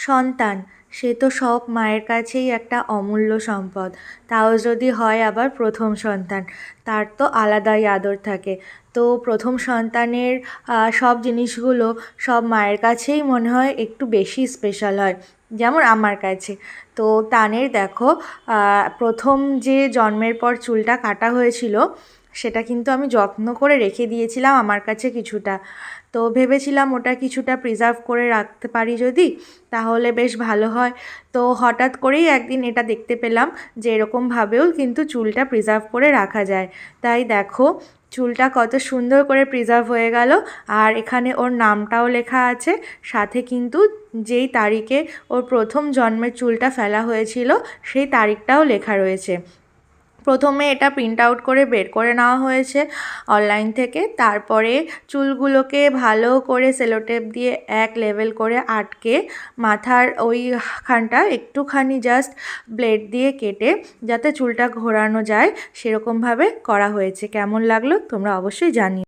সন্তান সে তো সব মায়ের কাছেই একটা অমূল্য সম্পদ, তাও যদি হয় আবার প্রথম সন্তান, তার তো আলাদাই আদর থাকে। তো প্রথম সন্তানের সব জিনিসগুলো সব মায়ের কাছেই মনে হয় একটু বেশি স্পেশাল হয়, যেমন আমার কাছে। তো তানের দেখো, প্রথম যে জন্মের পর চুলটা কাটা হয়েছিল সেটা কিন্তু আমি যত্ন করে রেখে দিয়েছিলাম আমার কাছে কিছুটা। তো ভেবেছিলাম ওটা কিছুটা প্রিজার্ভ করে রাখতে পারি যদি, তাহলে বেশ ভালো হয়। তো হঠাৎ করেই একদিন এটা দেখতে পেলাম যে এরকমভাবেও কিন্তু চুলটা প্রিজার্ভ করে রাখা যায়। তাই দেখো চুলটা কত সুন্দর করে প্রিজার্ভ হয়ে গেল। আর এখানে ওর নামটাও লেখা আছে, সাথে কিন্তু যেই তারিখে ওর প্রথম জন্মের চুলটা ফেলা হয়েছিল সেই তারিখটাও লেখা রয়েছে। প্রথমে এটা প্রিন্ট আউট করে বের করে নেওয়া হয়েছে অনলাইন থেকে, তারপরে চুলগুলোকে ভালো করে সেলোটেপ দিয়ে এক লেভেল করে আটকে মাথার ওইখানটা একটুখানি জাস্ট ব্লেড দিয়ে কেটে যাতে চুলটা ঘোরানো যায় সেরকমভাবে করা হয়েছে। কেমন লাগলো তোমরা অবশ্যই জানিও।